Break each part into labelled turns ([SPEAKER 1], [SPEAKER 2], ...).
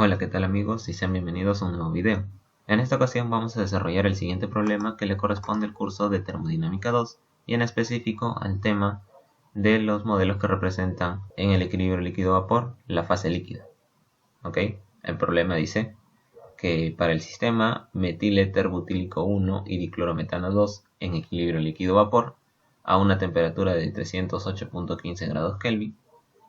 [SPEAKER 1] Hola, ¿qué tal amigos? Y sean bienvenidos a un nuevo video. En esta ocasión vamos a desarrollar el siguiente problema que le corresponde al curso de Termodinámica 2 y en específico al tema de los modelos que representan en el equilibrio líquido-vapor la fase líquida. ¿Ok? El problema dice que para el sistema metileterbutílico 1 y diclorometano 2 en equilibrio líquido-vapor a una temperatura de 308.15 grados Kelvin,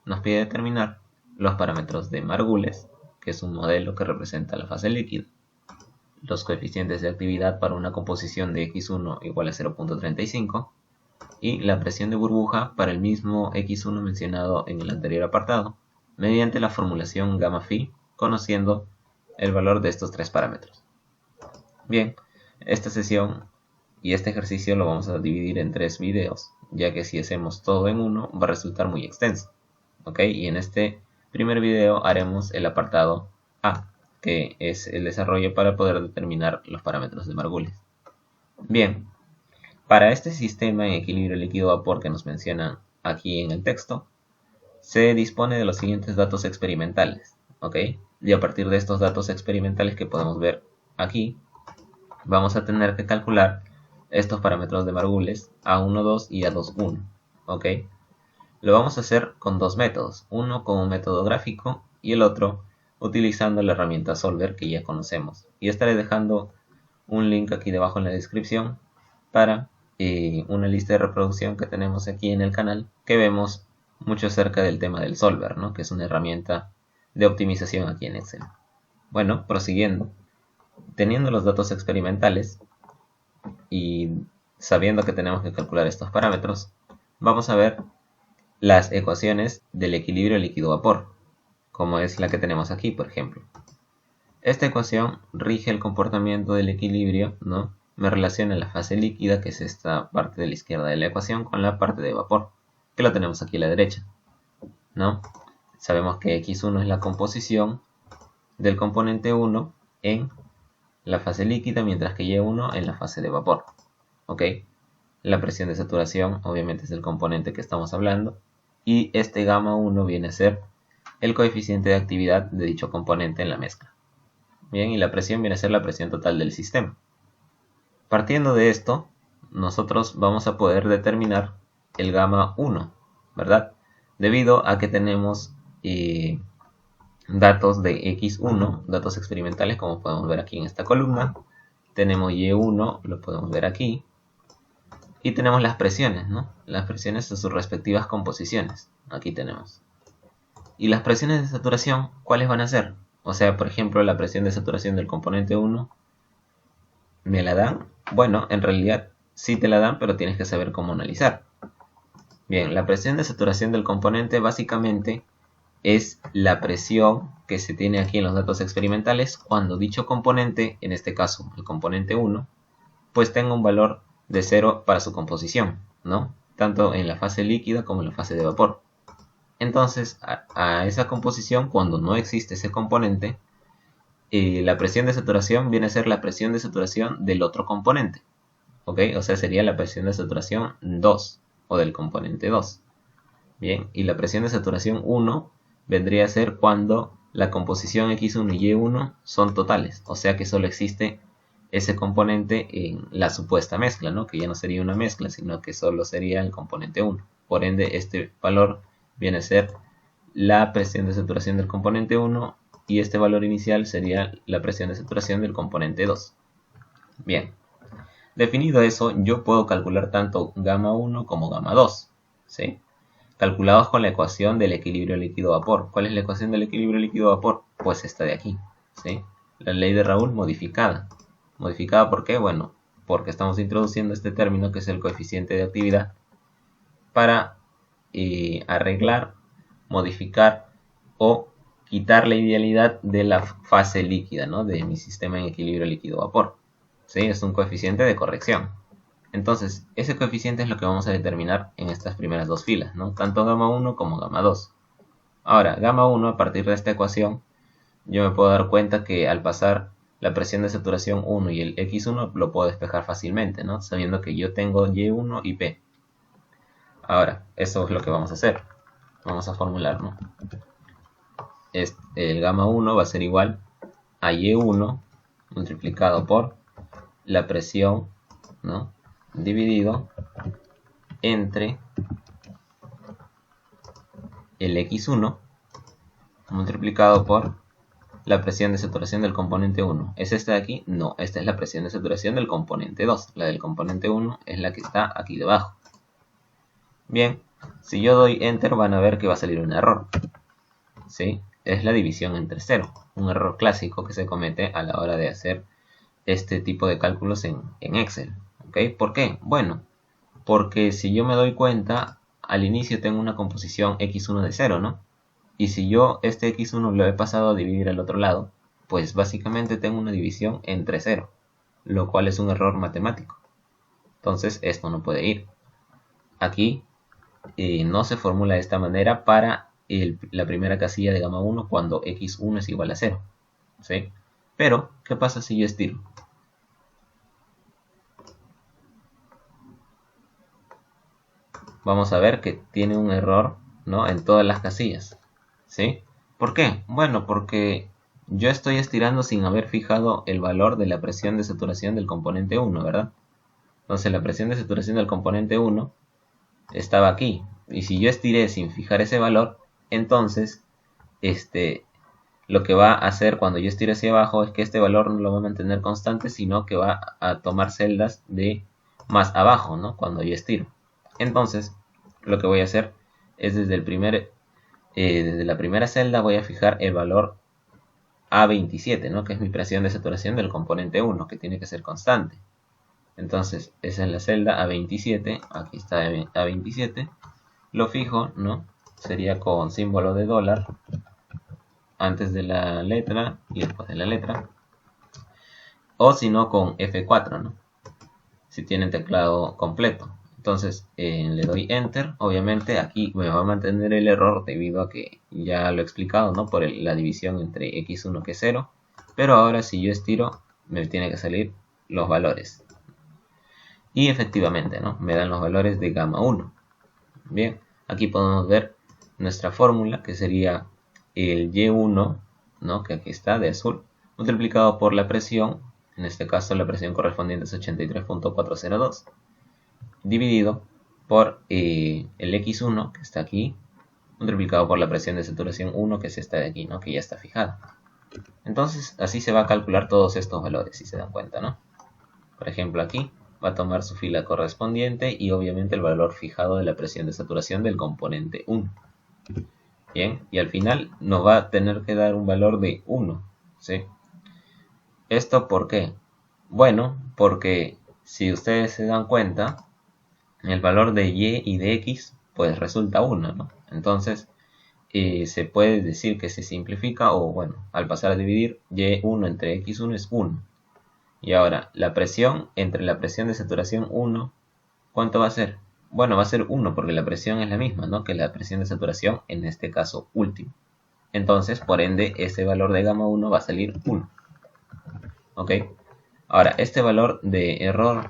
[SPEAKER 1] nos pide determinar los parámetros de Margules, que es un modelo que representa la fase líquida, los coeficientes de actividad para una composición de X1 igual a 0.35 y la presión de burbuja para el mismo X1 mencionado en el anterior apartado, mediante la formulación gamma phi, conociendo el valor de estos tres parámetros. Bien, esta sesión y este ejercicio lo vamos a dividir en 3 videos, ya que si hacemos todo en uno va a resultar muy extenso. ¿Ok? Y en este primer video haremos el apartado A, que es el desarrollo para poder determinar los parámetros de Margules. Bien, para este sistema en equilibrio líquido-vapor que nos mencionan aquí en el texto, se dispone de los siguientes datos experimentales. ¿Ok? Y a partir de estos datos experimentales que podemos ver aquí, vamos a tener que calcular estos parámetros de Margules A12 y A21. ¿Ok? Lo vamos a hacer con dos métodos, uno con un método gráfico y el otro utilizando la herramienta Solver que ya conocemos. Y estaré dejando un link aquí debajo en la descripción para una lista de reproducción que tenemos aquí en el canal que vemos mucho acerca del tema del Solver, ¿no? Que es una herramienta de optimización aquí en Excel. Bueno, prosiguiendo, teniendo los datos experimentales y sabiendo que tenemos que calcular estos parámetros, vamos a ver las ecuaciones del equilibrio líquido-vapor, como es la que tenemos aquí, por ejemplo. Esta ecuación rige el comportamiento del equilibrio, ¿no? Me relaciona la fase líquida, que es esta parte de la izquierda de la ecuación, con la parte de vapor, que lo tenemos aquí a la derecha, ¿no? Sabemos que X1 es la composición del componente 1 en la fase líquida, mientras que Y1 en la fase de vapor, ¿ok? La presión de saturación obviamente es el componente que estamos hablando, y este gamma 1 viene a ser el coeficiente de actividad de dicho componente en la mezcla. Bien, y la presión viene a ser la presión total del sistema. Partiendo de esto, nosotros vamos a poder determinar el gamma 1, ¿verdad? Debido a que tenemos datos de X1, datos experimentales, como podemos ver aquí en esta columna. Tenemos Y1, lo podemos ver aquí. Y tenemos las presiones, ¿no? Las presiones en sus respectivas composiciones. Aquí tenemos. ¿Y las presiones de saturación cuáles van a ser? O sea, por ejemplo, la presión de saturación del componente 1, ¿me la dan? Bueno, en realidad sí te la dan, pero tienes que saber cómo analizar. Bien, la presión de saturación del componente básicamente es la presión que se tiene aquí en los datos experimentales cuando dicho componente, en este caso el componente 1, pues tenga un valor de 0 para su composición, ¿no? Tanto en la fase líquida como en la fase de vapor. Entonces, a esa composición, cuando no existe ese componente, la presión de saturación viene a ser la presión de saturación del otro componente, ¿ok? O sea, sería la presión de saturación 2, o del componente 2. Bien, y la presión de saturación 1 vendría a ser cuando la composición X1 y Y1 son totales, o sea que solo existe ese componente en la supuesta mezcla, ¿no? Que ya no sería una mezcla, sino que solo sería el componente 1. Por ende, este valor viene a ser la presión de saturación del componente 1 y este valor inicial sería la presión de saturación del componente 2. Bien, definido eso, yo puedo calcular tanto gamma 1 como gamma 2, ¿sí? Calculados con la ecuación del equilibrio líquido-vapor. ¿Cuál es la ecuación del equilibrio líquido-vapor? Pues esta de aquí, ¿sí? La ley de Raoult modificada. ¿Modificada por qué? Bueno, porque estamos introduciendo este término que es el coeficiente de actividad para arreglar, modificar o quitar la idealidad de la fase líquida, ¿no? De mi sistema en equilibrio líquido-vapor. ¿Sí? Es un coeficiente de corrección. Entonces, ese coeficiente es lo que vamos a determinar en estas primeras dos filas, ¿no? Tanto gamma 1 como gamma 2. Ahora, gamma 1, a partir de esta ecuación, yo me puedo dar cuenta que al pasar la presión de saturación 1 y el X1 lo puedo despejar fácilmente, ¿no? Sabiendo que yo tengo Y1 y P. Ahora, eso es lo que vamos a hacer. Vamos a formular, ¿no? el gamma 1 va a ser igual a Y1 multiplicado por la presión, ¿no?, dividido entre el X1 multiplicado por la presión de saturación del componente 1. ¿Es esta de aquí? No, esta es la presión de saturación del componente 2. La del componente 1 es la que está aquí debajo. Bien, si yo doy Enter van a ver que va a salir un error. ¿Sí? Es la división entre 0. Un error clásico que se comete a la hora de hacer este tipo de cálculos en Excel. ¿Ok? ¿Por qué? Bueno, porque si yo me doy cuenta, al inicio tengo una composición X1 de 0, ¿no? Y si yo este X1 lo he pasado a dividir al otro lado, pues básicamente tengo una división entre 0, lo cual es un error matemático. Entonces esto no puede ir. Aquí no se formula de esta manera para la primera casilla de gamma 1 cuando X1 es igual a 0. ¿Sí? Pero, ¿qué pasa si yo estiro? Vamos a ver que tiene un error, ¿no?, en todas las casillas. ¿Sí? ¿Por qué? Bueno, porque yo estoy estirando sin haber fijado el valor de la presión de saturación del componente 1, ¿verdad? Entonces la presión de saturación del componente 1 estaba aquí. Y si yo estiré sin fijar ese valor, entonces lo que va a hacer cuando yo estire hacia abajo es que este valor no lo va a mantener constante, sino que va a tomar celdas de más abajo, ¿no?, cuando yo estiro. Entonces, lo que voy a hacer es desde la primera celda voy a fijar el valor A27, ¿no?, que es mi presión de saturación del componente 1, que tiene que ser constante. Entonces, esa es la celda A27, aquí está A27, lo fijo, ¿no?, sería con símbolo de dólar antes de la letra y después de la letra, o si no con F4, ¿no?, si tienen teclado completo. Entonces le doy Enter. Obviamente aquí me va a mantener el error debido a que ya lo he explicado, ¿no?, por la división entre X1 que es 0. Pero ahora si yo estiro me tiene que salir los valores. Y efectivamente, ¿no?, me dan los valores de gamma 1. Bien, aquí podemos ver nuestra fórmula, que sería el Y1, ¿no?, que aquí está de azul, multiplicado por la presión, en este caso la presión correspondiente es 83.402, dividido por el X1, que está aquí, multiplicado por la presión de saturación 1, que es esta de aquí, ¿no?, que ya está fijada. Entonces, así se va a calcular todos estos valores, si se dan cuenta, ¿no? Por ejemplo, aquí va a tomar su fila correspondiente y obviamente el valor fijado de la presión de saturación del componente 1. Bien, y al final nos va a tener que dar un valor de 1, ¿sí? ¿Esto por qué? Bueno, porque si ustedes se dan cuenta, el valor de Y y de X pues resulta 1, ¿no? Entonces se puede decir que se simplifica, o bueno, al pasar a dividir, Y1 entre X1 es 1. Y ahora, la presión entre la presión de saturación 1, ¿cuánto va a ser? Bueno, va a ser 1 porque la presión es la misma, ¿no?, que la presión de saturación, en este caso último. Entonces, por ende, ese valor de gamma 1 va a salir 1. ¿Ok? Ahora, este valor de error,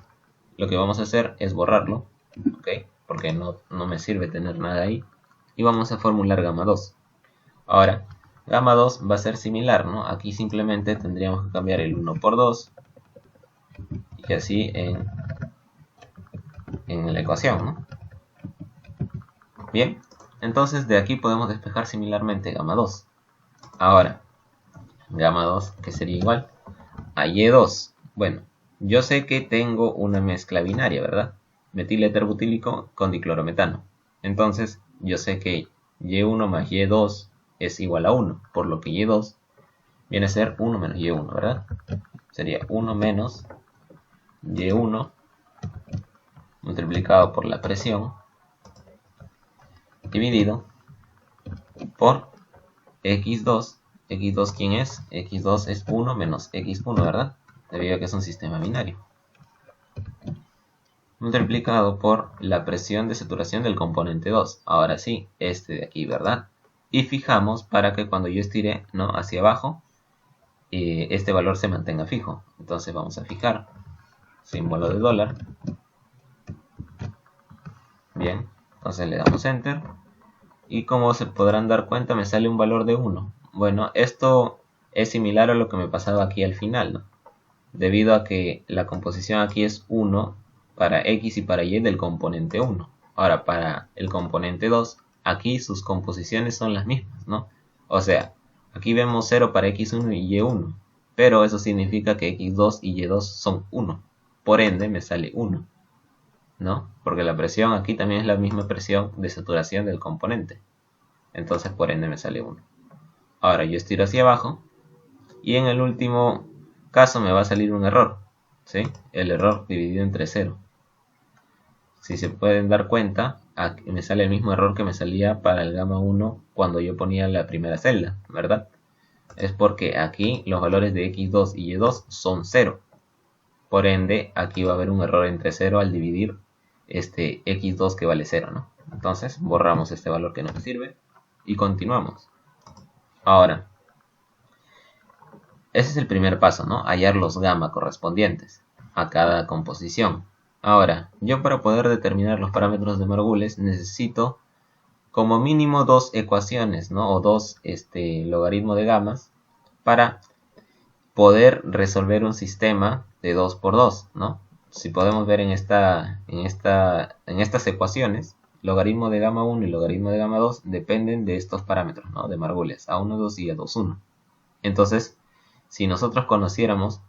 [SPEAKER 1] lo que vamos a hacer es borrarlo, ¿ok?, porque no me sirve tener nada ahí. Y vamos a formular gamma 2. Ahora, gamma 2 va a ser similar, ¿no? Aquí simplemente tendríamos que cambiar el 1 por 2. Y así en la ecuación, ¿no? Bien, entonces de aquí podemos despejar similarmente gamma 2. Ahora, gamma 2, que sería igual a Y2. Bueno, yo sé que tengo una mezcla binaria, ¿verdad? Metileterbutílico con diclorometano. Entonces, yo sé que Y1 más Y2 es igual a 1, por lo que Y2 viene a ser 1 menos Y1, ¿verdad? Sería 1 menos Y1 multiplicado por la presión dividido por X2. ¿X2 quién es? X2 es 1 menos X1, ¿verdad? Debido a que es un sistema binario. Multiplicado por la presión de saturación del componente 2. Ahora sí, este de aquí, ¿verdad? Y fijamos para que cuando yo estire, ¿no?, hacia abajo, este valor se mantenga fijo. Entonces vamos a fijar símbolo de dólar. Bien, entonces le damos Enter. Y como se podrán dar cuenta, me sale un valor de 1. Bueno, esto es similar a lo que me pasaba aquí al final, ¿no? Debido a que la composición aquí es 1 para x y para y del componente 1. Ahora, para el componente 2, aquí sus composiciones son las mismas, ¿no? O sea, aquí vemos 0 para x1 y y1, pero eso significa que x2 y y2 son 1. Por ende, me sale 1, ¿no? Porque la presión aquí también es la misma presión de saturación del componente. Entonces, por ende, me sale 1. Ahora, yo estiro hacia abajo y en el último caso me va a salir un error, ¿sí? El error dividido entre 0. Si se pueden dar cuenta, aquí me sale el mismo error que me salía para el gamma 1 cuando yo ponía la primera celda, ¿verdad? Es porque aquí los valores de x2 y y2 son 0. Por ende, aquí va a haber un error entre 0 al dividir este x2 que vale 0, ¿no? Entonces, borramos este valor que no nos sirve y continuamos. Ahora, ese es el primer paso, ¿no? Hallar los gamma correspondientes a cada composición. Ahora, yo para poder determinar los parámetros de Margules necesito como mínimo dos ecuaciones, ¿no? O dos logaritmos de gamas para poder resolver un sistema de 2 por 2, ¿no? Si podemos ver en estas ecuaciones, logaritmo de gamma 1 y logaritmo de gamma 2 dependen de estos parámetros, ¿no? De Margules, A12 y A21. Entonces, si nosotros conociéramos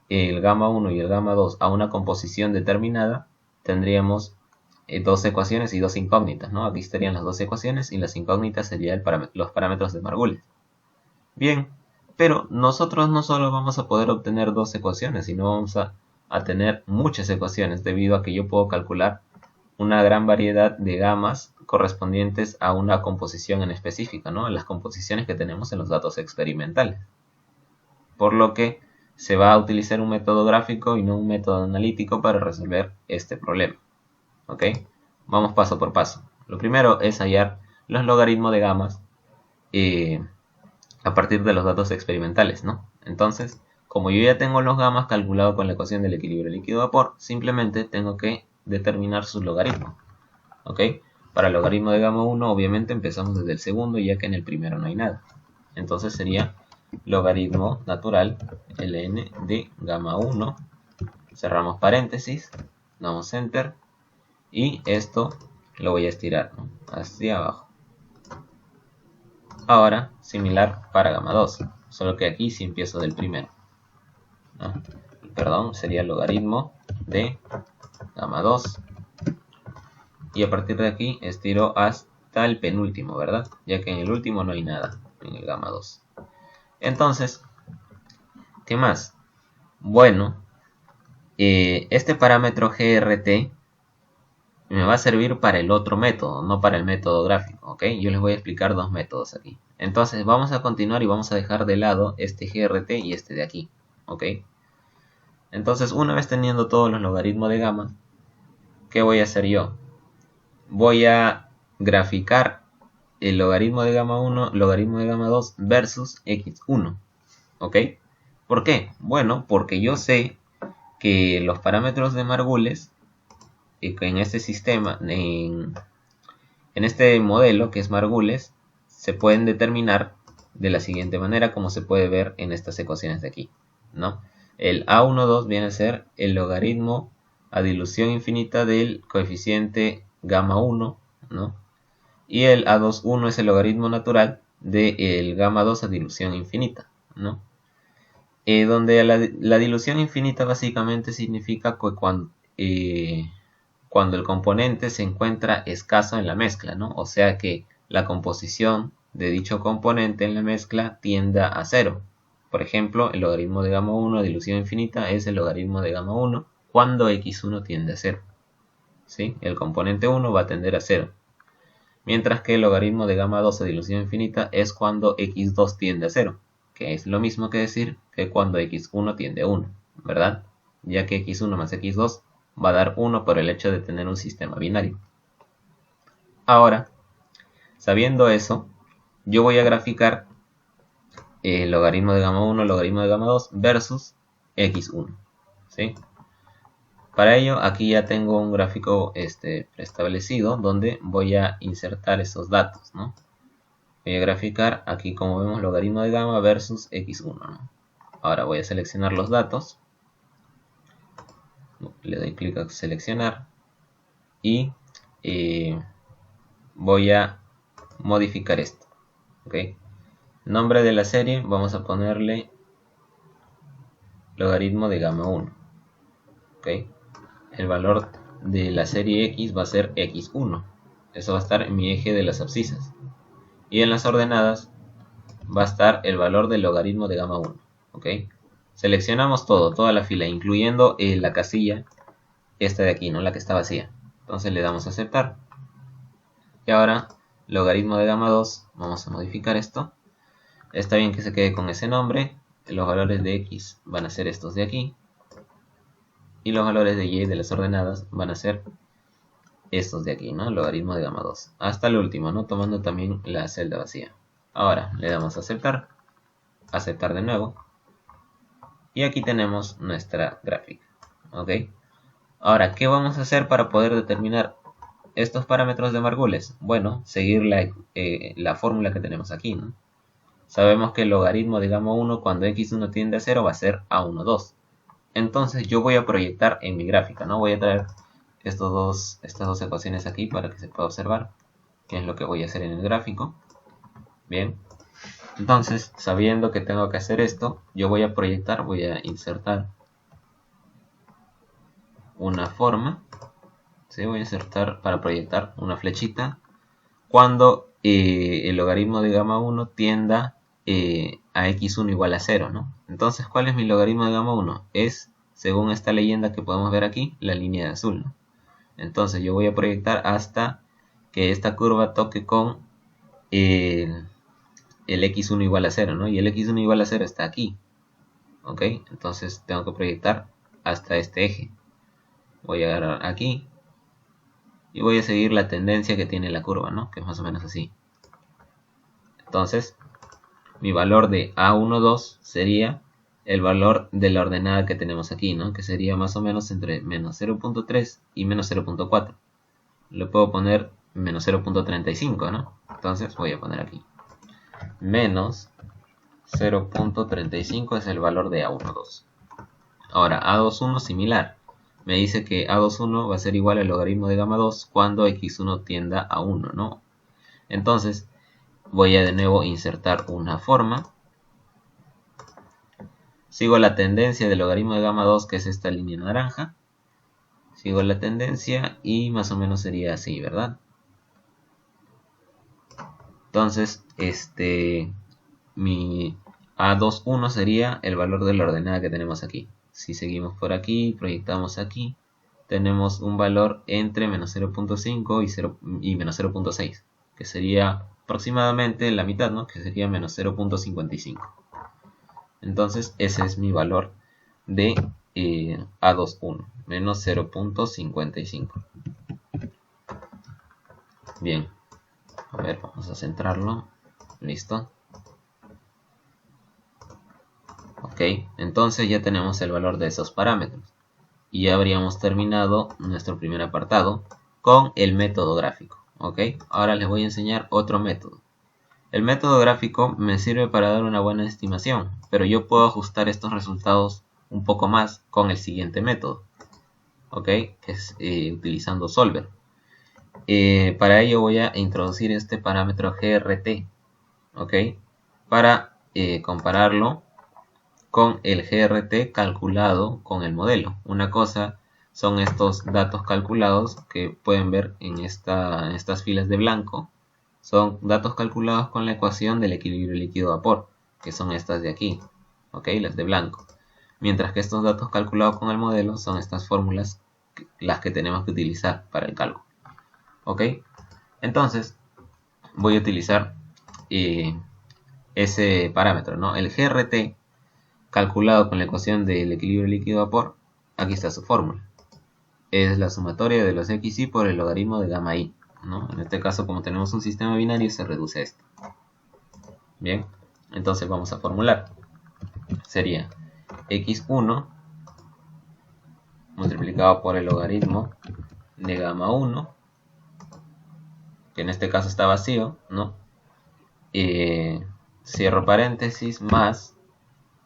[SPEAKER 1] el gamma 1 y el gamma 2 a una composición determinada, tendríamos dos ecuaciones y dos incógnitas, ¿no? Aquí estarían las dos ecuaciones y las incógnitas serían los parámetros de Margules. Bien, pero nosotros no solo vamos a poder obtener dos ecuaciones, sino vamos a tener muchas ecuaciones, debido a que yo puedo calcular una gran variedad de gamas correspondientes a una composición en específico, ¿no? Las composiciones que tenemos en los datos experimentales. Por lo que se va a utilizar un método gráfico y no un método analítico para resolver este problema. ¿Ok? Vamos paso por paso. Lo primero es hallar los logaritmos de gamas a partir de los datos experimentales, ¿no? Entonces, como yo ya tengo los gamas calculados con la ecuación del equilibrio líquido-vapor, simplemente tengo que determinar sus logaritmos. ¿Ok? Para el logaritmo de gamma 1, obviamente empezamos desde el segundo, ya que en el primero no hay nada. Entonces sería logaritmo natural ln de gamma 1, cerramos paréntesis, damos enter y esto lo voy a estirar, ¿no? Hacia abajo. Ahora similar para gamma 2, solo que aquí sí empiezo del primero, ¿no? Perdón, sería logaritmo de gamma 2 y a partir de aquí estiro hasta el penúltimo, ¿verdad? Ya que en el último no hay nada, en el gamma 2. Entonces, ¿qué más? Bueno, este parámetro GRT me va a servir para el otro método, no para el método gráfico, ¿ok? Yo les voy a explicar dos métodos aquí. Entonces, vamos a continuar y vamos a dejar de lado este GRT y este de aquí, ¿ok? Entonces, una vez teniendo todos los logaritmos de gamma, ¿qué voy a hacer yo? Voy a graficar el logaritmo de gamma 1, logaritmo de gamma 2 versus x1, ¿ok? ¿Por qué? Bueno, porque yo sé que los parámetros de Margules en este sistema, en este modelo que es Margules, se pueden determinar de la siguiente manera, como se puede ver en estas ecuaciones de aquí, ¿no? El A12 viene a ser el logaritmo a dilución infinita del coeficiente gamma 1, ¿no? Y el A21 es el logaritmo natural del gamma 2 a dilución infinita, ¿no? Donde la dilución infinita básicamente significa que cuando el componente se encuentra escaso en la mezcla, ¿no? O sea que la composición de dicho componente en la mezcla tienda a 0. Por ejemplo, el logaritmo de gamma 1 a dilución infinita es el logaritmo de gamma 1 cuando x1 tiende a 0. ¿Sí? El componente 1 va a tender a 0. Mientras que el logaritmo de gamma 2 a dilución infinita es cuando x2 tiende a 0, que es lo mismo que decir que cuando x1 tiende a 1, ¿verdad? Ya que x1 más x2 va a dar 1 por el hecho de tener un sistema binario. Ahora, sabiendo eso, yo voy a graficar el logaritmo de gamma 1, logaritmo de gamma 2 versus x1, ¿sí? Para ello, aquí ya tengo un gráfico preestablecido donde voy a insertar esos datos, ¿no? Voy a graficar aquí, como vemos, logaritmo de gamma versus x1, ¿no? Ahora voy a seleccionar los datos, le doy clic a seleccionar y voy a modificar esto, ¿ok? Nombre de la serie, vamos a ponerle logaritmo de gamma 1, ¿ok? El valor de la serie x va a ser x1, eso va a estar en mi eje de las abscisas, y en las ordenadas va a estar el valor del logaritmo de gamma 1, ¿ok? Seleccionamos todo, toda la fila, incluyendo la casilla esta de aquí, ¿no? La que está vacía. Entonces le damos a aceptar. Y ahora, logaritmo de gamma 2, vamos a modificar esto. Está bien que se quede con ese nombre. Los valores de x van a ser estos de aquí. Y los valores de y de las ordenadas van a ser estos de aquí, ¿no? Logaritmo de gamma 2. Hasta el último, ¿no? Tomando también la celda vacía. Ahora le damos a aceptar. Aceptar de nuevo. Y aquí tenemos nuestra gráfica, ¿ok? Ahora, ¿qué vamos a hacer para poder determinar estos parámetros de Margules? Bueno, seguir la fórmula que tenemos aquí, ¿no? Sabemos que el logaritmo de gamma 1 cuando x1 tiende a 0 va a ser a12. Entonces yo voy a proyectar en mi gráfica, ¿no? Voy a traer estas dos ecuaciones aquí para que se pueda observar qué es lo que voy a hacer en el gráfico. Bien. Entonces, sabiendo que tengo que hacer esto, yo voy a proyectar, voy a insertar una forma, ¿sí? Voy a insertar para proyectar una flechita cuando el logaritmo de gamma 1 tienda a x1 igual a 0, ¿no? Entonces, ¿cuál es mi logaritmo de gamma 1? Es, según esta leyenda que podemos ver aquí, la línea de azul, ¿no? Entonces, yo voy a proyectar hasta que esta curva toque con el x1 igual a 0, ¿no? Y el x1 igual a 0 está aquí, ¿ok? Entonces tengo que proyectar hasta este eje. Voy a agarrar aquí y voy a seguir la tendencia que tiene la curva, ¿no? Que es más o menos así. Entonces, mi valor de A12 sería el valor de la ordenada que tenemos aquí, ¿no? Que sería más o menos entre menos 0.3 y menos 0.4. Le puedo poner menos 0.35, ¿no? Entonces voy a poner aquí menos 0.35 es el valor de A12. Ahora, A21 similar. Me dice que A21 va a ser igual al logaritmo de gamma 2 cuando x1 tienda a 1, ¿no? Entonces, voy a de nuevo insertar una forma. Sigo la tendencia del logaritmo de gamma 2, que es esta línea naranja. Sigo la tendencia y más o menos sería así, ¿verdad? Entonces, mi A21 sería el valor de la ordenada que tenemos aquí. Si seguimos por aquí, proyectamos aquí, tenemos un valor entre menos 0.5 y menos 0.6, que sería aproximadamente la mitad, ¿no? Que sería menos 0.55. Entonces, ese es mi valor de A21, menos 0.55. Bien, a ver, vamos a centrarlo. Listo. Ok, entonces ya tenemos el valor de esos parámetros. Y ya habríamos terminado nuestro primer apartado con el método gráfico. Ok, ahora les voy a enseñar otro método. El método gráfico me sirve para dar una buena estimación, pero yo puedo ajustar estos resultados un poco más con el siguiente método. Ok, que es utilizando Solver. Para ello voy a introducir este parámetro GRT. Ok, para compararlo con el GRT calculado con el modelo. Una cosa son estos datos calculados que pueden ver en estas filas de blanco. Son datos calculados con la ecuación del equilibrio líquido-vapor, que son estas de aquí, ¿ok? Las de blanco. Mientras que estos datos calculados con el modelo son estas fórmulas, las que tenemos que utilizar para el cálculo, ¿ok? Entonces, voy a utilizar ese parámetro, ¿no? El GRT calculado con la ecuación del equilibrio líquido-vapor, aquí está su fórmula. Es la sumatoria de los xy por el logaritmo de gamma i, ¿no? En este caso, como tenemos un sistema binario, se reduce a esto. Bien, entonces vamos a formular. Sería x1 multiplicado por el logaritmo de gamma 1, que en este caso está vacío, ¿no? cierro paréntesis, más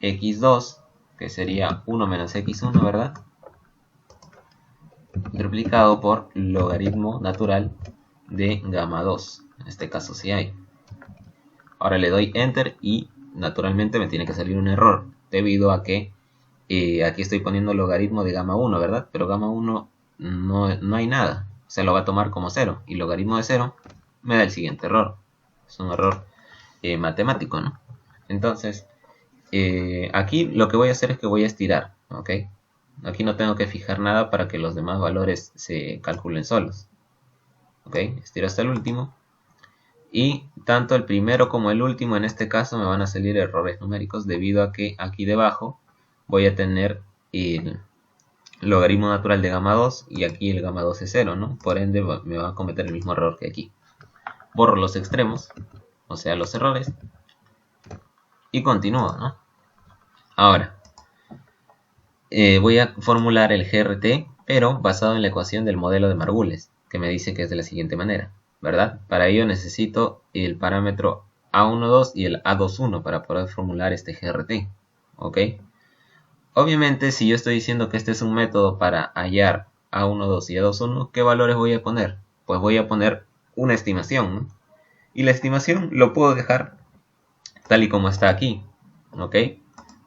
[SPEAKER 1] x2, que sería 1 menos x1, ¿verdad? Multiplicado por logaritmo natural de gamma 2, en este caso si hay. Ahora le doy enter y naturalmente me tiene que salir un error, debido a que aquí estoy poniendo logaritmo de gamma 1, ¿verdad? Pero gamma 1 no hay nada, se lo va a tomar como 0, y logaritmo de 0 me da el siguiente error. Es un error matemático, ¿no? Entonces, aquí lo que voy a hacer es que voy a estirar, ¿ok? Aquí no tengo que fijar nada para que los demás valores se calculen solos. ¿Ok? Estiro hasta el último. Y tanto el primero como el último en este caso me van a salir errores numéricos debido a que aquí debajo voy a tener el logaritmo natural de gamma 2 y aquí el gamma 2 es 0, ¿no? Por ende me va a cometer el mismo error que aquí. Borro los extremos, o sea los errores, y continúo, ¿no? Ahora, voy a formular el GRT, pero basado en la ecuación del modelo de Margules, que me dice que es de la siguiente manera, ¿verdad? Para ello necesito el parámetro A12 y el A21 para poder formular este GRT, ¿ok? Obviamente, si yo estoy diciendo que este es un método para hallar A12 y A21, ¿qué valores voy a poner? Pues voy a poner una estimación, ¿no? Y la estimación lo puedo dejar tal y como está aquí, ¿ok?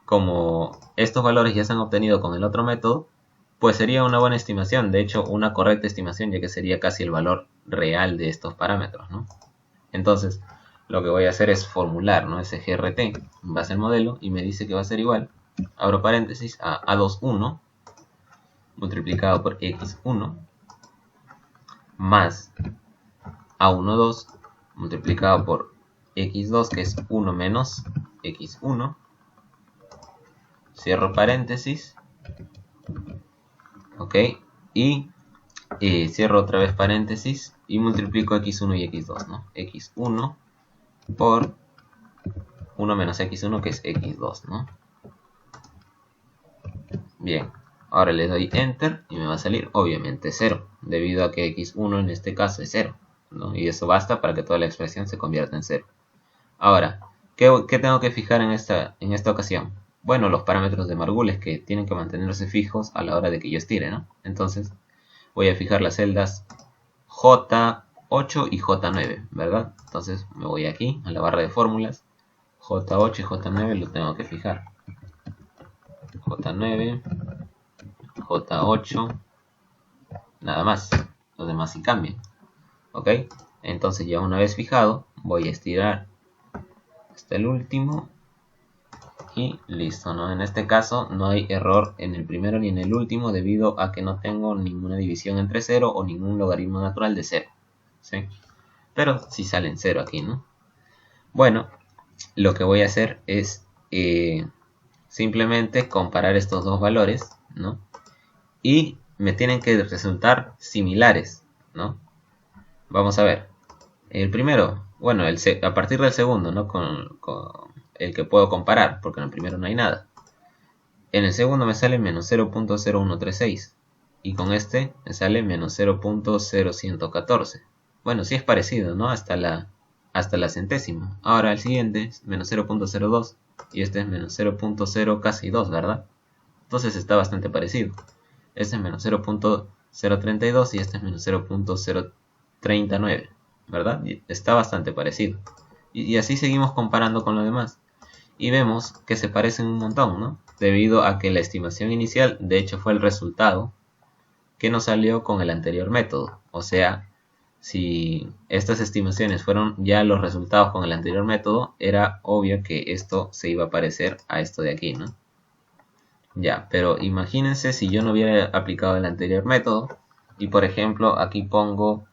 [SPEAKER 1] Como estos valores ya se han obtenido con el otro método, pues sería una buena estimación, de hecho una correcta estimación, ya que sería casi el valor real de estos parámetros, ¿no? Entonces, lo que voy a hacer es formular, ¿no?, ese GRT en base al modelo, y me dice que va a ser igual, abro paréntesis, a A21 multiplicado por X1 más A12 multiplicado por X2, que es 1 menos X1, cierro paréntesis, ok, y cierro otra vez paréntesis y multiplico x1 y x2, ¿no? x1 por 1 menos x1, que es x2, ¿no? Bien, ahora le doy enter y me va a salir obviamente 0, debido a que x1 en este caso es 0, ¿no? Y eso basta para que toda la expresión se convierta en 0. Ahora, ¿qué tengo que fijar en esta ocasión? Bueno, los parámetros de Margules, que tienen que mantenerse fijos a la hora de que yo estire, ¿no? Entonces, voy a fijar las celdas J8 y J9, ¿verdad? Entonces me voy aquí a la barra de fórmulas, J8 y J9 lo tengo que fijar. J9, J8, nada más, los demás sí cambian, ¿ok? Entonces ya una vez fijado, voy a estirar hasta el último y listo, ¿no? En este caso no hay error en el primero ni en el último debido a que no tengo ninguna división entre 0 o ningún logaritmo natural de 0, ¿sí? Pero sí salen 0 aquí, ¿no? Bueno, lo que voy a hacer es simplemente comparar estos dos valores, ¿no? Y me tienen que resultar similares, ¿no? Vamos a ver. El primero, bueno, a partir del segundo, ¿no? Con el que puedo comparar, porque en el primero no hay nada. En el segundo me sale menos 0.0136 y con este me sale menos 0.0114. Bueno, sí es parecido, ¿no? Hasta la centésima. Ahora el siguiente es menos 0.02 y este es menos 0.0 casi 2, ¿verdad? Entonces está bastante parecido. Este es menos 0.032 y este es menos 0.039, ¿verdad? Y está bastante parecido. Y así seguimos comparando con lo demás. Y vemos que se parecen un montón, ¿no? Debido a que la estimación inicial, de hecho, fue el resultado que nos salió con el anterior método. O sea, si estas estimaciones fueron ya los resultados con el anterior método, era obvio que esto se iba a parecer a esto de aquí, ¿no? Ya, pero imagínense si yo no hubiera aplicado el anterior método y, por ejemplo, aquí pongo,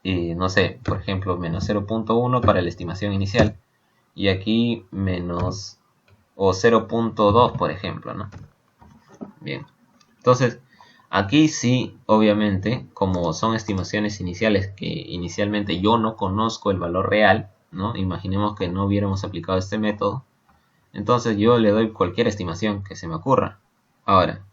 [SPEAKER 1] no sé, por ejemplo, menos 0.1 para la estimación inicial y aquí menos o 0.2, por ejemplo, ¿no? Bien, entonces aquí sí, obviamente, como son estimaciones iniciales que inicialmente yo no conozco el valor real, ¿no? Imaginemos que no hubiéramos aplicado este método, entonces yo le doy cualquier estimación que se me ocurra. Ahora,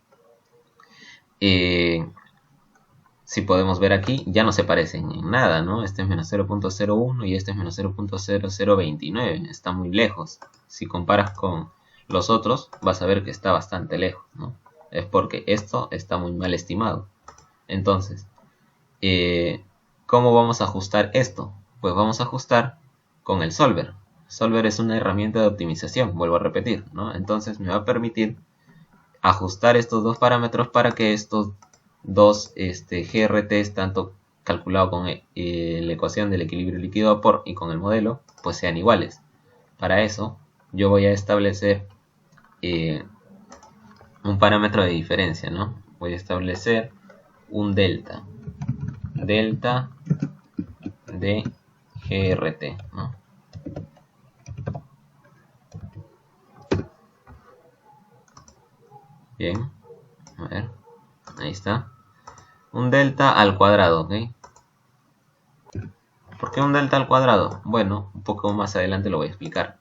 [SPEAKER 1] si podemos ver aquí, ya no se parecen en nada, ¿no? Este es menos 0.01 y este es menos 0.0029. Está muy lejos. Si comparas con los otros, vas a ver que está bastante lejos, ¿no? Es porque esto está muy mal estimado. Entonces, ¿cómo vamos a ajustar esto? Pues vamos a ajustar con el Solver. Solver es una herramienta de optimización, vuelvo a repetir, ¿no? Entonces me va a permitir ajustar estos dos parámetros para que estos dos GRTs, tanto calculado con la ecuación del equilibrio líquido-vapor y con el modelo, pues sean iguales. Para eso yo voy a establecer un parámetro de diferencia, ¿no? Voy a establecer un delta de GRT, ¿no? Bien, a ver, ahí está. Un delta al cuadrado, ¿ok? ¿Por qué un delta al cuadrado? Bueno, un poco más adelante lo voy a explicar.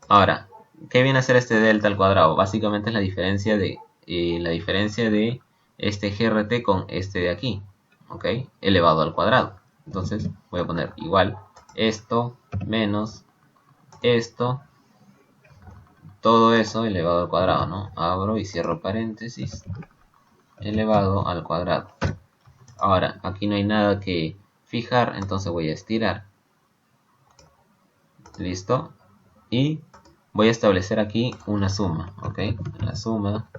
[SPEAKER 1] Ahora, ¿qué viene a ser este delta al cuadrado? Básicamente es la diferencia de este GRT con este de aquí, ¿ok? Elevado al cuadrado. Entonces voy a poner igual esto menos esto, todo eso elevado al cuadrado, ¿no? Abro y cierro paréntesis, elevado al cuadrado. Ahora, aquí no hay nada que fijar, entonces voy a estirar. Listo. Y voy a establecer aquí una suma, ¿ok? La suma.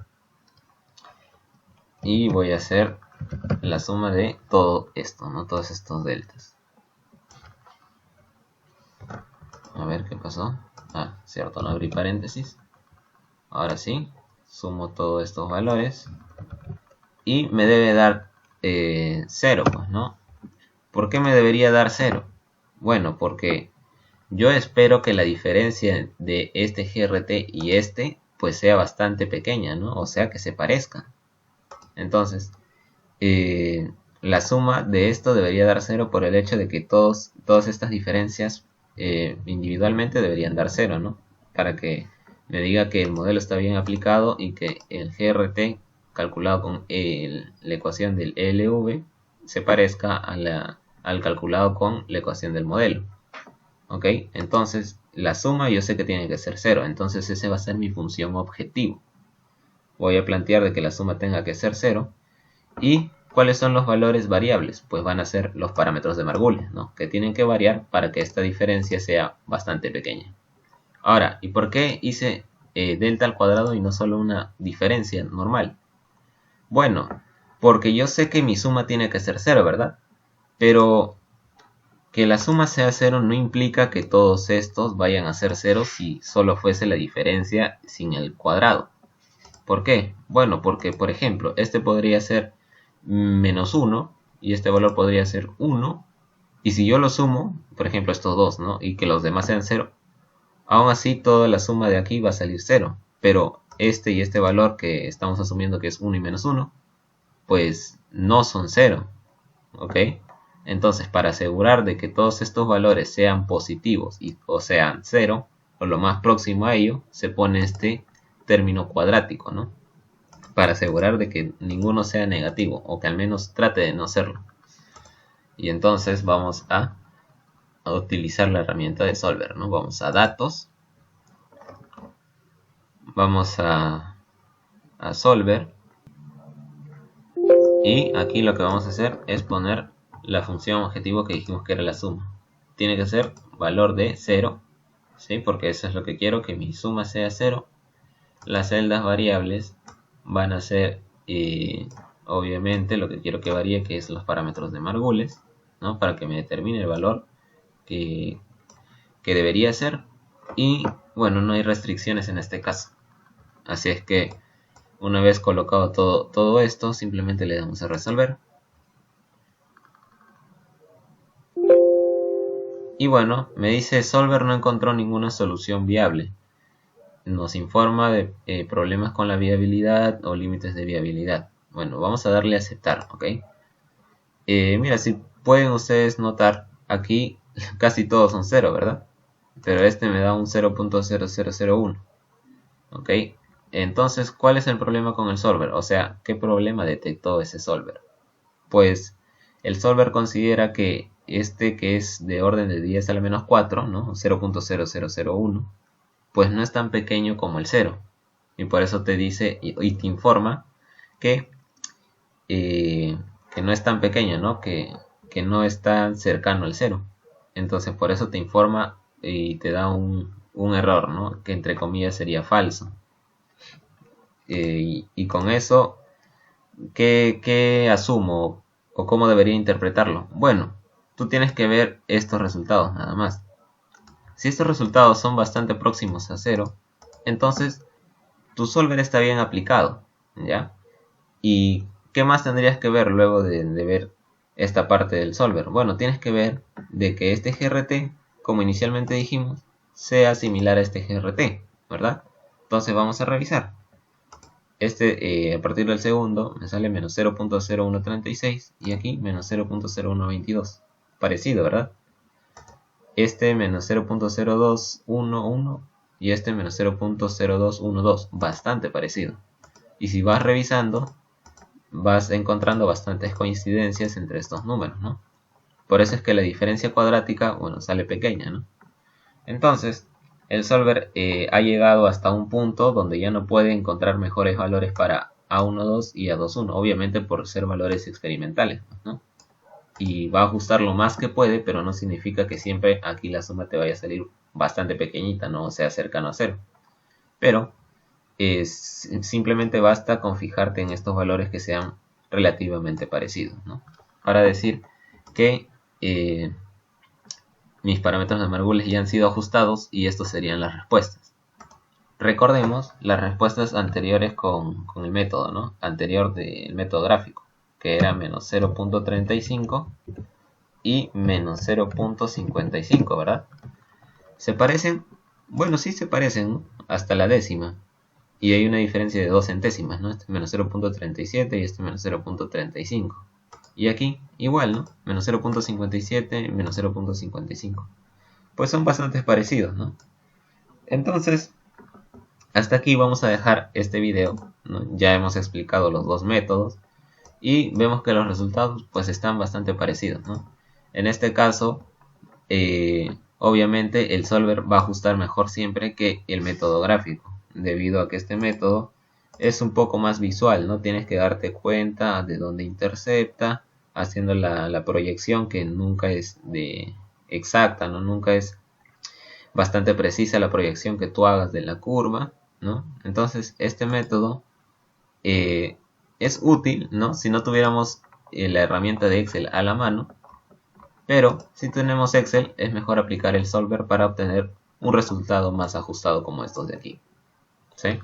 [SPEAKER 1] Y voy a hacer la suma de todo esto, ¿no? Todos estos deltas. A ver qué pasó. Ah, cierto, no abrí paréntesis. Ahora sí, sumo todos estos valores. Y me debe dar 0, pues, ¿no? ¿Por qué me debería dar 0? Bueno, porque yo espero que la diferencia de este GRT y este, pues sea bastante pequeña, ¿no? O sea, que se parezcan. Entonces, la suma de esto debería dar 0 por el hecho de que todas estas diferencias individualmente deberían dar 0, ¿no? Para que me diga que el modelo está bien aplicado y que el GRT calculado con la ecuación del ELV se parezca al calculado con la ecuación del modelo. ¿Ok? Entonces, la suma yo sé que tiene que ser 0, entonces esa va a ser mi función objetivo. Voy a plantear de que la suma tenga que ser 0. ¿Y cuáles son los valores variables? Pues van a ser los parámetros de Margulis, ¿no? Que tienen que variar para que esta diferencia sea bastante pequeña. Ahora, ¿y por qué hice delta al cuadrado y no solo una diferencia normal? Bueno, porque yo sé que mi suma tiene que ser 0, ¿verdad? Pero que la suma sea 0 no implica que todos estos vayan a ser 0 si solo fuese la diferencia sin el cuadrado. ¿Por qué? Bueno, porque por ejemplo, este podría ser menos 1 y este valor podría ser 1. Y si yo lo sumo, por ejemplo estos dos, ¿no? Y que los demás sean 0, aún así toda la suma de aquí va a salir 0. Pero este y este valor que estamos asumiendo que es 1 y menos 1, pues no son 0. ¿Ok? Entonces, para asegurar de que todos estos valores sean positivos o sean 0, o lo más próximo a ello, se pone este término cuadrático, ¿no? Para asegurar de que ninguno sea negativo, o que al menos trate de no serlo. Y entonces vamos a utilizar la herramienta de Solver, ¿no? Vamos a Datos, vamos a Solver, y aquí lo que vamos a hacer es poner la función objetivo que dijimos que era la suma. Tiene que ser valor de 0, ¿sí? Porque eso es lo que quiero, que mi suma sea 0. Las celdas variables van a ser, obviamente, lo que quiero que varíe, que es los parámetros de Margulis, ¿no? Para que me determine el valor que debería ser. Y bueno, no hay restricciones en este caso. Así es que una vez colocado todo esto, simplemente le damos a resolver. Y bueno, me dice Solver no encontró ninguna solución viable. Nos informa de problemas con la viabilidad o límites de viabilidad. Bueno, vamos a darle a aceptar, ¿ok? Mira, si pueden ustedes notar, aquí casi todos son 0, ¿verdad? Pero este me da un 0.0001. ¿Ok? Entonces, ¿cuál es el problema con el solver? O sea, ¿qué problema detectó ese solver? Pues el solver considera que este que es de orden de 10 a la menos 4, ¿no? 0.0001, pues no es tan pequeño como el 0. Y por eso te dice y te informa que no es tan pequeño, ¿no? Que no es tan cercano al 0. Entonces por eso te informa y te da un error, ¿no? Que entre comillas sería falso. Y con eso, ¿qué asumo o cómo debería interpretarlo? Bueno, tú tienes que ver estos resultados nada más. Si estos resultados son bastante próximos a 0, entonces tu solver está bien aplicado, ¿ya? ¿Y qué más tendrías que ver luego de ver esta parte del solver? Bueno, tienes que ver de que este GRT, como inicialmente dijimos, sea similar a este GRT, ¿verdad? Entonces vamos a revisar. A partir del segundo me sale menos 0.0136 y aquí menos 0.0122. Parecido, ¿verdad? Este menos 0.0211 y este menos 0.0212. Bastante parecido. Y si vas revisando, vas encontrando bastantes coincidencias entre estos números, ¿no? Por eso es que la diferencia cuadrática, bueno, sale pequeña, ¿no? Entonces, el solver ha llegado hasta un punto donde ya no puede encontrar mejores valores para A12 y A21, obviamente por ser valores experimentales, ¿no? Y va a ajustar lo más que puede, pero no significa que siempre aquí la suma te vaya a salir bastante pequeñita, ¿no? O sea, cercano a 0. Pero simplemente basta con fijarte en estos valores que sean relativamente parecidos, ¿no? Para decir que mis parámetros de Margulis ya han sido ajustados y estos serían las respuestas. Recordemos las respuestas anteriores con el método, ¿no? Anterior del método gráfico, que era menos 0.35 y menos 0.55, ¿verdad? ¿Se parecen? Bueno, sí se parecen, ¿no? Hasta la décima. Y hay una diferencia de 2 centésimas, ¿no? Este es menos 0.37 y este menos 0.35. Y aquí igual, ¿no? Menos 0.57, menos 0.55. Pues son bastante parecidos, ¿no? Entonces, hasta aquí vamos a dejar este video, ¿no? Ya hemos explicado los dos métodos y vemos que los resultados pues están bastante parecidos, ¿no? En este caso, obviamente el solver va a ajustar mejor siempre que el método gráfico, debido a que este método es un poco más visual, ¿no? Tienes que darte cuenta de dónde intercepta, haciendo la proyección que nunca es exacta, ¿no? Nunca es bastante precisa la proyección que tú hagas de la curva, ¿no? Entonces este método es útil, ¿no? Si no tuviéramos la herramienta de Excel a la mano, pero si tenemos Excel es mejor aplicar el solver para obtener un resultado más ajustado como estos de aquí, ¿sí?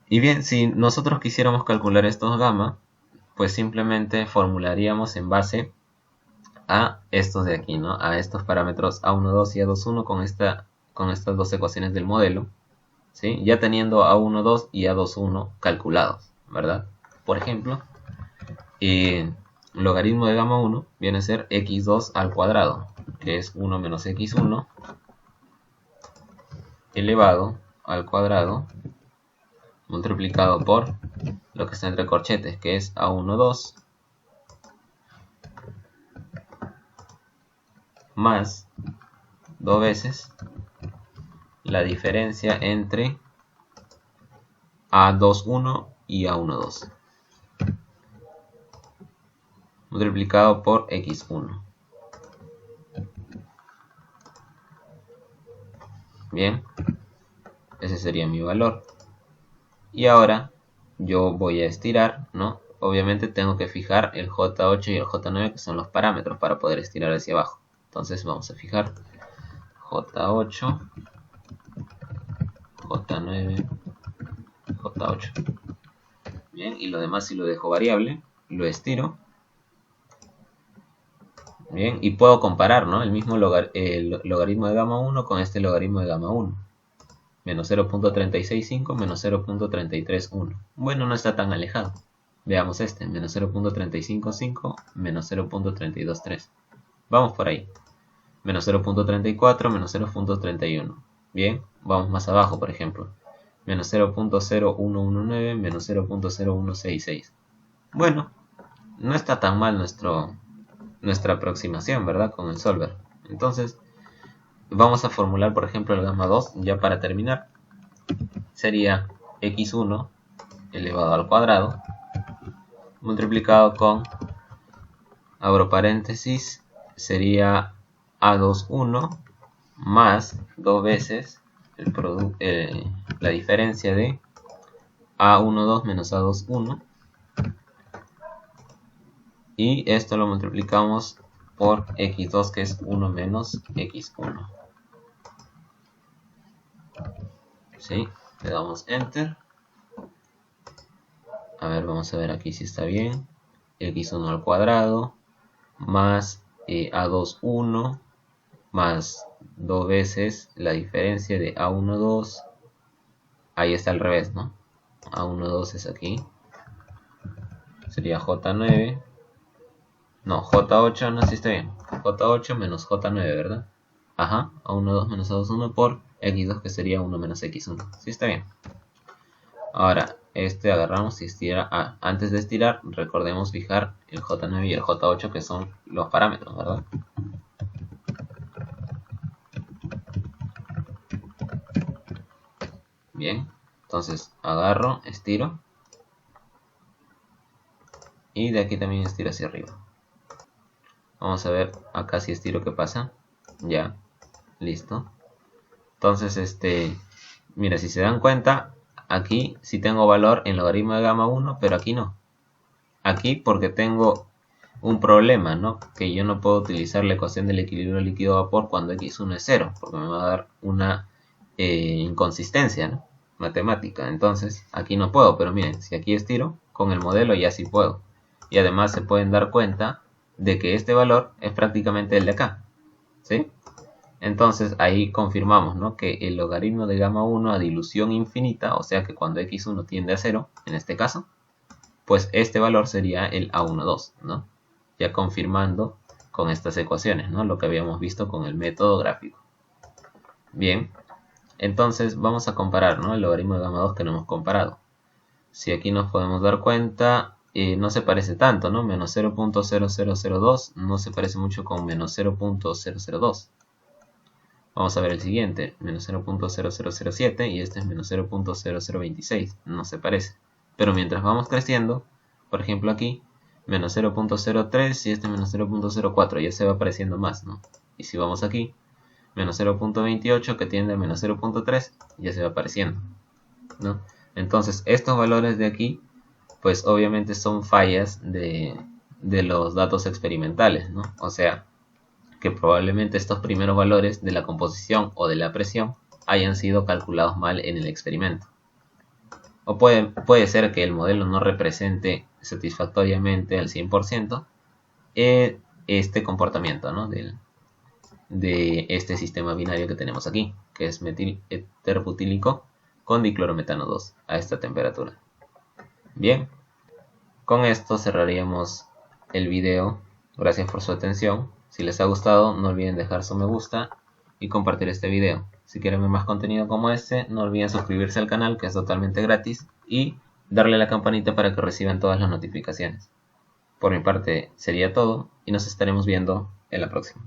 [SPEAKER 1] Y bien, si nosotros quisiéramos calcular estos gamma, pues simplemente formularíamos en base a estos de aquí, ¿no? A estos parámetros A12 y A21 con estas dos ecuaciones del modelo, ¿sí? Ya teniendo A12 y A21 calculados, ¿verdad? Por ejemplo, logaritmo de gamma 1 viene a ser x2 al cuadrado, que es 1 menos x1 elevado al cuadrado multiplicado por lo que está entre corchetes, que es A12 más 2 veces la diferencia entre A21 y A12 multiplicado por x1. Bien, ese sería mi valor. Y ahora yo voy a estirar, ¿no? Obviamente tengo que fijar el J8 y el J9, que son los parámetros para poder estirar hacia abajo. Entonces vamos a fijar J8, J9, J8. Bien, y lo demás si lo dejo variable, lo estiro. Bien, y puedo comparar, ¿no? El mismo logaritmo de gamma 1 con este logaritmo de gamma 1. Menos 0.365 menos 0.331. Bueno, no está tan alejado. Veamos este, menos 0.355 menos 0.323. Vamos por ahí. Menos 0.34 menos 0.31. Bien, vamos más abajo, por ejemplo. Menos 0.0119 menos 0.0166. Bueno, no está tan mal nuestra aproximación, ¿verdad? Con el solver. Entonces, vamos a formular, por ejemplo, el gamma 2, ya para terminar. Sería x1 elevado al cuadrado, multiplicado con, abro paréntesis, sería a21 más 2 veces la diferencia de a12 menos a21, y esto lo multiplicamos por x2, que es 1 menos x1. ¿Sí? Le damos enter. A ver, vamos a ver aquí si está bien. x1 al cuadrado más a21 más 2 veces la diferencia de a12. Ahí está al revés, ¿no? a12 es aquí. Sería j9. No, j8, no, si está bien. j8 menos j9, ¿verdad? Ajá, a12 menos a21 por x2, que sería 1 menos x1. Sí, está bien. Ahora, agarramos y estira. Antes de estirar, recordemos fijar el j9 y el j8, que son los parámetros, ¿verdad? Bien, entonces agarro, estiro. Y de aquí también estiro hacia arriba. Vamos a ver acá si estiro qué pasa. Ya, listo. Entonces, mira, si se dan cuenta, aquí sí tengo valor en logaritmo de gamma 1, pero aquí no. Aquí porque tengo un problema, ¿no? Que yo no puedo utilizar la ecuación del equilibrio líquido-vapor cuando x1 es 0, porque me va a dar una inconsistencia, ¿no? Matemática. Entonces, aquí no puedo, pero miren, si aquí estiro, con el modelo ya sí puedo. Y además se pueden dar cuenta de que este valor es prácticamente el de acá, ¿sí? Entonces ahí confirmamos, ¿no?, que el logaritmo de gamma 1 a dilución infinita, o sea que cuando x1 tiende a 0, en este caso, pues este valor sería el a12, ¿no? Ya confirmando con estas ecuaciones, ¿no?, lo que habíamos visto con el método gráfico. Bien, entonces vamos a comparar, ¿no?, el logaritmo de gamma 2 que no hemos comparado. Si aquí nos podemos dar cuenta, no se parece tanto, ¿no? Menos 0.0002 no se parece mucho con menos 0.002. Vamos a ver el siguiente, menos 0.0007, y este es menos 0.0026, no se parece. Pero mientras vamos creciendo, por ejemplo aquí, menos 0.03 y este menos 0.04, ya se va apareciendo más, ¿no? Y si vamos aquí, menos 0.28 que tiende a menos 0.3, ya se va apareciendo, ¿no? Entonces estos valores de aquí, pues obviamente son fallas de los datos experimentales, ¿no? O sea, que probablemente estos primeros valores de la composición o de la presión hayan sido calculados mal en el experimento. O puede ser que el modelo no represente satisfactoriamente al 100% este comportamiento, ¿no?, de este sistema binario que tenemos aquí, que es metil eterbutílico con diclorometano 2 a esta temperatura. Bien, con esto cerraríamos el video. Gracias por su atención. Si les ha gustado, no olviden dejar su me gusta y compartir este video. Si quieren ver más contenido como este, no olviden suscribirse al canal, que es totalmente gratis, y darle a la campanita para que reciban todas las notificaciones. Por mi parte sería todo y nos estaremos viendo en la próxima.